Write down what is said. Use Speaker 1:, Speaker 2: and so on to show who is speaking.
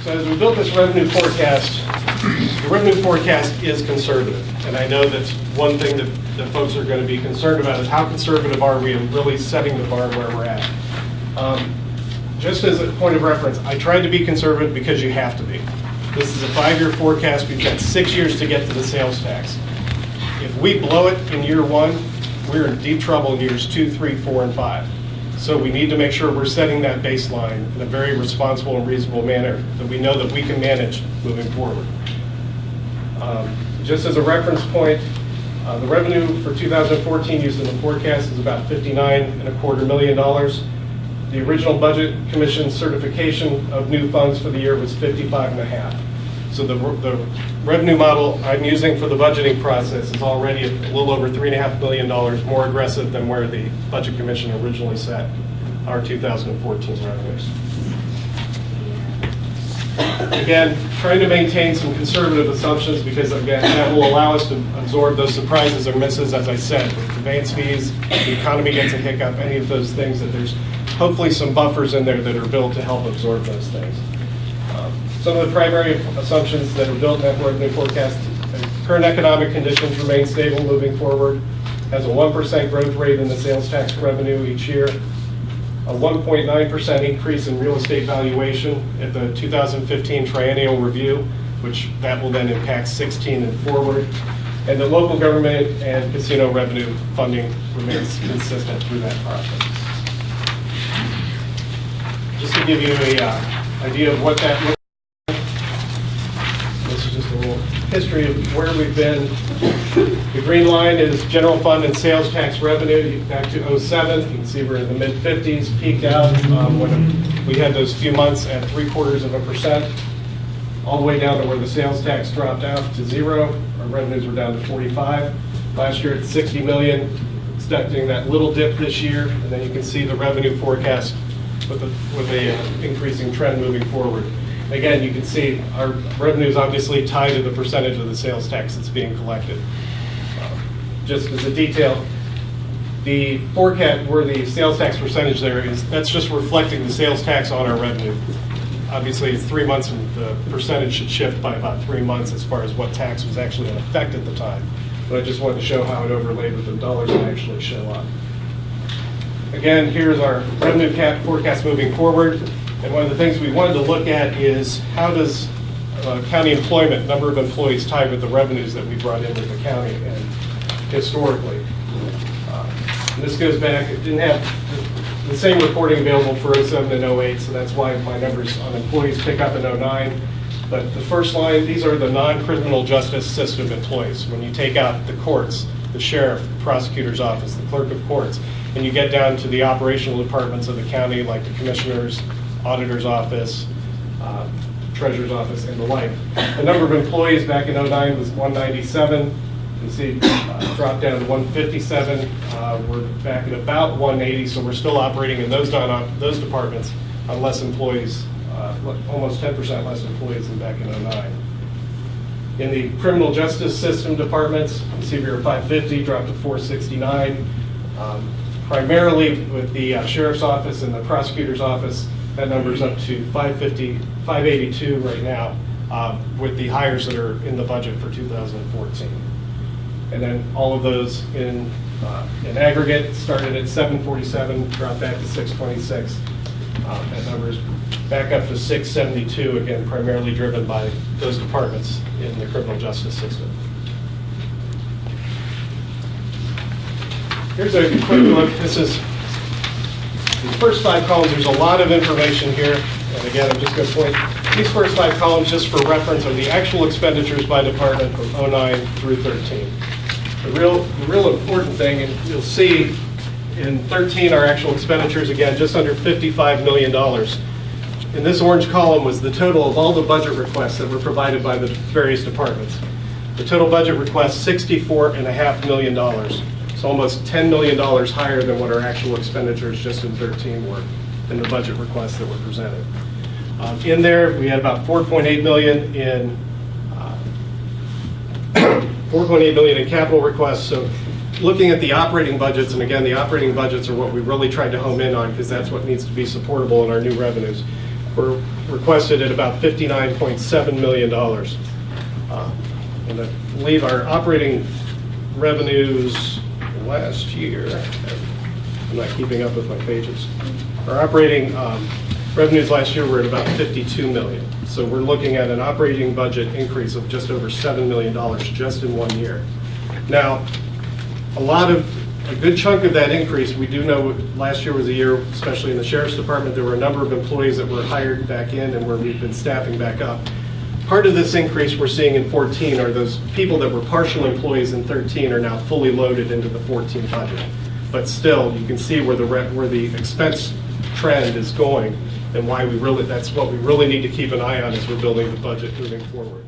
Speaker 1: So as we built this revenue forecast, the revenue forecast is conservative. And I know that's one thing that folks are going to be concerned about is how conservative are we in really setting the bar where we're at. Just as a point of reference, I tried to be conservative because you have to be. This is a 5-year forecast. We've got 6 years to get to the sales tax. If we blow it in year 1, we're in deep trouble in years 2, 3, 4, and 5. So we need to make sure we're setting that baseline in a very responsible and reasonable manner that we know that we can manage moving forward. Just as a reference point, the revenue for 2014 used in the forecast is about $59.25 million. The original Budget Commission certification of new funds for the year was $55.5. So the revenue model I'm using for the budgeting process is already a little over $3.5 million more aggressive than where the Budget Commission originally set our 2014 revenues. Again, trying to maintain some conservative assumptions because, again, that will allow us to absorb those surprises or misses, as I said, with conveyance fees, the economy gets a hiccup, any of those things, that there's hopefully some buffers in there that are built to help absorb those things. Some of the primary assumptions that are built in that revenue forecast: current economic conditions remain stable moving forward, has a 1% growth rate in the sales tax revenue each year, a 1.9% increase in real estate valuation at the 2015 triennial review, which that will then impact 16 and forward, and the local government and casino revenue funding remains consistent through that process. Just to give you an idea of what that looks like, this is just a little history of where we've been. The green line is general fund and sales tax revenue back to 2007. You can see we're in the mid-50s, peaked out when we had those few months at 0.75%, all the way down to where the sales tax dropped out to 0. Our revenues were down to 45. Last year at 60 million, expecting that little dip this year, and then you can see the revenue forecast with a increasing trend moving forward. Again, you can see our revenue is obviously tied to the percentage of the sales tax that's being collected. Just as a detail, the forecast where the sales tax percentage there is, that's just reflecting the sales tax on our revenue. Obviously, it's 3 months, and the percentage should shift by about 3 months as far as what tax was actually in effect at the time. But I just wanted to show how it overlaid with the dollars that actually show up. Again, here's our revenue forecast moving forward. And one of the things we wanted to look at is how does county employment, number of employees, tie with the revenues that we brought into the county and historically. And this goes back, it didn't have the same reporting available for 07 and 08, so that's why my numbers on employees pick up in 09. But the first line, these are the non-criminal justice system employees. When you take out the courts, the sheriff, the prosecutor's office, the clerk of courts, and you get down to the operational departments of the county, like the commissioner's, auditor's office, treasurer's office, and the like. The number of employees back in 09 was 197. You can see it dropped down to 157. We're back at about 180, so we're still operating in those departments on less employees, almost 10% less employees than back in 09. In the criminal justice system departments, you can see we were 550, dropped to 469. Primarily with the sheriff's office and the prosecutor's office, that number's up to 582 right now, with the hires that are in the budget for 2014. And then all of those in aggregate started at 747, dropped back to 626. That number's back up to 672, again, primarily driven by those departments in the criminal justice system. Here's a quick look. This is the first 5 columns. There's a lot of information here. And again, I'm just going to point these first 5 columns just for reference are the actual expenditures by department from 09 through 13. The real important thing, and you'll see in 13 our actual expenditures, again, just under $55 million. In this orange column was the total of all the budget requests that were provided by the various departments. The total budget request, $64.5 million. So almost $10 million higher than what our actual expenditures just in 13 were in the budget requests that were presented. In there, we had about $4.8 million in capital requests. So looking at the operating budgets, and again, the operating budgets are what we really tried to home in on because that's what needs to be supportable in our new revenues. We're requested at about $59.7 million. And I believe our operating revenues last year, I'm not keeping up with my pages. Our operating revenues last year were at about $52 million. So we're looking at an operating budget increase of just over $7 million just in 1 year. Now, a good chunk of that increase, we do know last year was a year, especially in the Sheriff's Department, there were a number of employees that were hired back in and where we've been staffing back up. Part of this increase we're seeing in 14 are those people that were partial employees in 13 are now fully loaded into the 14 budget. But still, you can see where the expense trend is going and why that's what we really need to keep an eye on as we're building the budget moving forward.